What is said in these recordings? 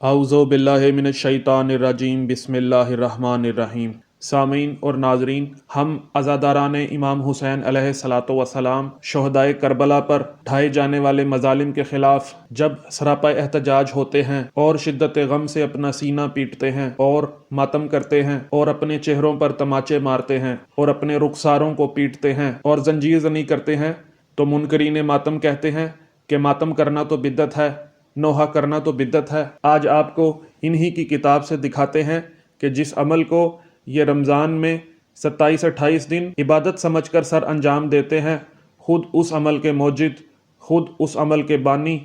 اعوذ باللہ من الشیطان الرجیم بسم اللہ الرحمن الرحیم۔ سامعین اور ناظرین، ہم عزاداران امام حسین علیہ الصلوۃ والسلام شہدائے کربلا پر ڈھائے جانے والے مظالم کے خلاف جب سراپا احتجاج ہوتے ہیں اور شدت غم سے اپنا سینہ پیٹتے ہیں اور ماتم کرتے ہیں اور اپنے چہروں پر تماچے مارتے ہیں اور اپنے رخساروں کو پیٹتے ہیں اور زنجیر زنی کرتے ہیں، تو منکرین ماتم کہتے ہیں کہ ماتم کرنا تو بدعت ہے، نوحہ کرنا تو بدعت ہے۔ آج آپ کو انہی کی کتاب سے دکھاتے ہیں کہ جس عمل کو یہ رمضان میں 27-28 دن عبادت سمجھ کر سر انجام دیتے ہیں، خود اس عمل کے موجد، خود اس عمل کے بانی،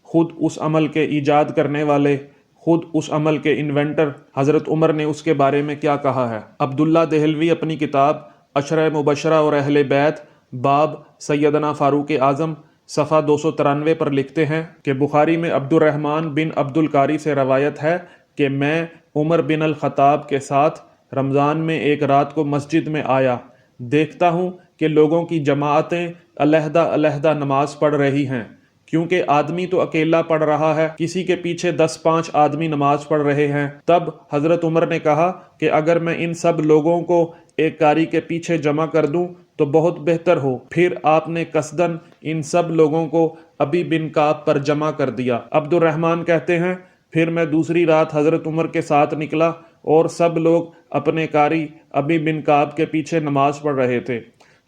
خود اس عمل کے ایجاد کرنے والے، خود اس عمل کے انوینٹر حضرت عمر نے اس کے بارے میں کیا کہا ہے۔ عبداللہ دہلوی اپنی کتاب عشرہ مبشرہ اور اہل بیت باب سیدنا فاروق اعظم صفحہ 293 پر لکھتے ہیں کہ بخاری میں عبد الرحمن بن عبد القاری سے روایت ہے کہ میں عمر بن الخطاب کے ساتھ رمضان میں ایک رات کو مسجد میں آیا، دیکھتا ہوں کہ لوگوں کی جماعتیں علیحدہ علیحدہ نماز پڑھ رہی ہیں، کیونکہ آدمی تو اکیلا پڑھ رہا ہے، کسی کے پیچھے 10-5 آدمی نماز پڑھ رہے ہیں۔ تب حضرت عمر نے کہا کہ اگر میں ان سب لوگوں کو ایک قاری کے پیچھے جمع کر دوں تو بہت بہتر ہو۔ پھر آپ نے قصداً ان سب لوگوں کو ابی بن کعب پر جمع کر دیا۔ عبد الرحمن کہتے ہیں پھر میں دوسری رات حضرت عمر کے ساتھ نکلا اور سب لوگ اپنے قاری ابی بن کعب کے پیچھے نماز پڑھ رہے تھے۔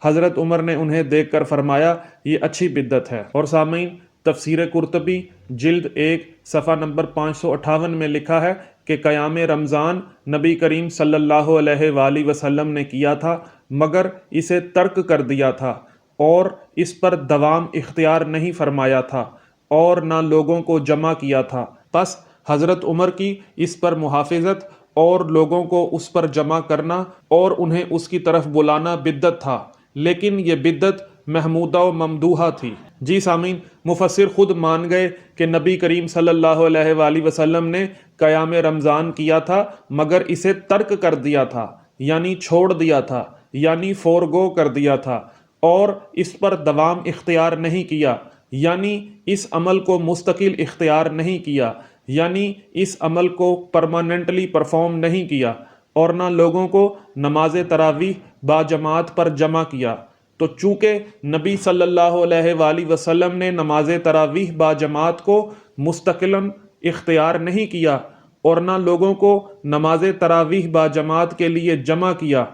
حضرت عمر نے انہیں دیکھ کر فرمایا یہ اچھی بدعت ہے۔ اور سامعین، تفسیر قرطبی جلد 1 صفحہ نمبر 558 میں لکھا ہے کہ قیام رمضان نبی کریم صلی اللہ علیہ وآلہ وسلم نے کیا تھا، مگر اسے ترک کر دیا تھا اور اس پر دوام اختیار نہیں فرمایا تھا اور نہ لوگوں کو جمع کیا تھا۔ پس حضرت عمر کی اس پر محافظت اور لوگوں کو اس پر جمع کرنا اور انہیں اس کی طرف بلانا بدعت تھا، لیکن یہ بدعت محمودہ و ممدوحہ تھی۔ جی سامعین، مفسر خود مان گئے کہ نبی کریم صلی اللہ علیہ وآلہ وسلم نے قیام رمضان کیا تھا مگر اسے ترک کر دیا تھا، یعنی چھوڑ دیا تھا، یعنی فورگو کر دیا تھا اور اس پر دوام اختیار نہیں کیا، یعنی اس عمل کو مستقل اختیار نہیں کیا، یعنی اس عمل کو پرماننٹلی پرفارم نہیں کیا اور نہ لوگوں کو نماز تراویح با جماعت پر جمع کیا۔ تو چونکہ نبی صلی اللہ علیہ وآلہ وسلم نے نماز تراویح با جماعت کو مستقلاً اختیار نہیں کیا اور نہ لوگوں کو نماز تراویح با جماعت کے لیے جمع کیا،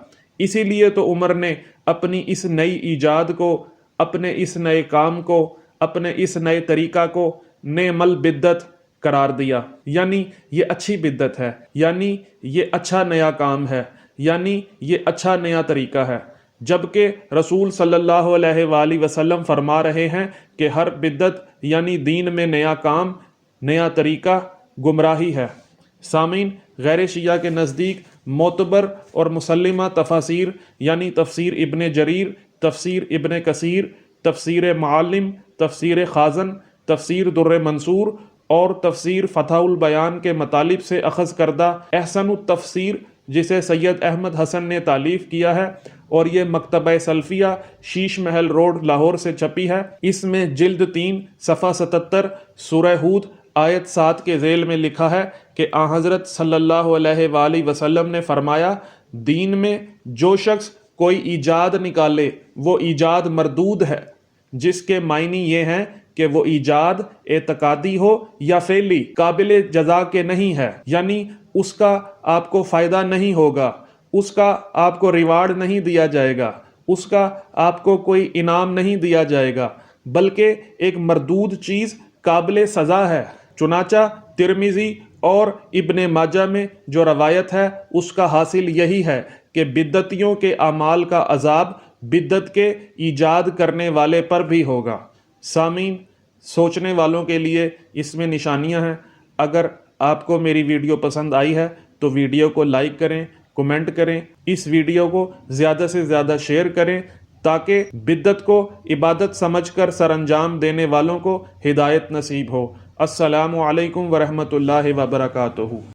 اسی لیے تو عمر نے اپنی اس نئی ایجاد کو، اپنے اس نئے کام کو، اپنے اس نئے طریقہ کو نعم البدعت قرار دیا، یعنی یہ اچھی بدعت ہے، یعنی یہ اچھا نیا کام ہے، یعنی یہ اچھا نیا طریقہ ہے، جبکہ رسول صلی اللہ علیہ وآلہ وسلم فرما رہے ہیں کہ ہر بدعت یعنی دین میں نیا کام، نیا طریقہ گمراہی ہے۔ سامعین، غیر شیعہ کے نزدیک معتبر اور مسلمہ تفاسیر یعنی تفسیر ابن جریر، تفسیر ابن کثیر، تفسیر معلم، تفسیر خازن، تفسیر در منصور اور تفسیر فتح البیان کے مطالب سے اخذ کردہ احسن التفسیر، جسے سید احمد حسن نے تالیف کیا ہے اور یہ مکتبہ سلفیہ شیش محل روڈ لاہور سے چھپی ہے، اس میں جلد 3 صفحہ 77 سورہ ہود آیت 7 کے ذیل میں لکھا ہے کہ آن حضرت صلی اللہ علیہ وآلہ وسلم نے فرمایا دین میں جو شخص کوئی ایجاد نکالے وہ ایجاد مردود ہے، جس کے معنی یہ ہیں کہ وہ ایجاد اعتقادی ہو یا فعلی قابل جزا کے نہیں ہے، یعنی اس کا آپ کو فائدہ نہیں ہوگا، اس کا آپ کو ریوارڈ نہیں دیا جائے گا، اس کا آپ کو کوئی انعام نہیں دیا جائے گا، بلکہ ایک مردود چیز قابل سزا ہے۔ چنانچہ ترمذی اور ابن ماجہ میں جو روایت ہے اس کا حاصل یہی ہے کہ بدعتیوں کے اعمال کا عذاب بدعت کے ایجاد کرنے والے پر بھی ہوگا۔ سامعین، سوچنے والوں کے لیے اس میں نشانیاں ہیں۔ اگر آپ کو میری ویڈیو پسند آئی ہے تو ویڈیو کو لائک کریں، کمنٹ کریں، اس ویڈیو کو زیادہ سے زیادہ شیئر کریں تاکہ بدعت کو عبادت سمجھ کر سر انجام دینے والوں کو ہدایت نصیب ہو۔ السلام علیکم ورحمۃ اللہ وبرکاتہ۔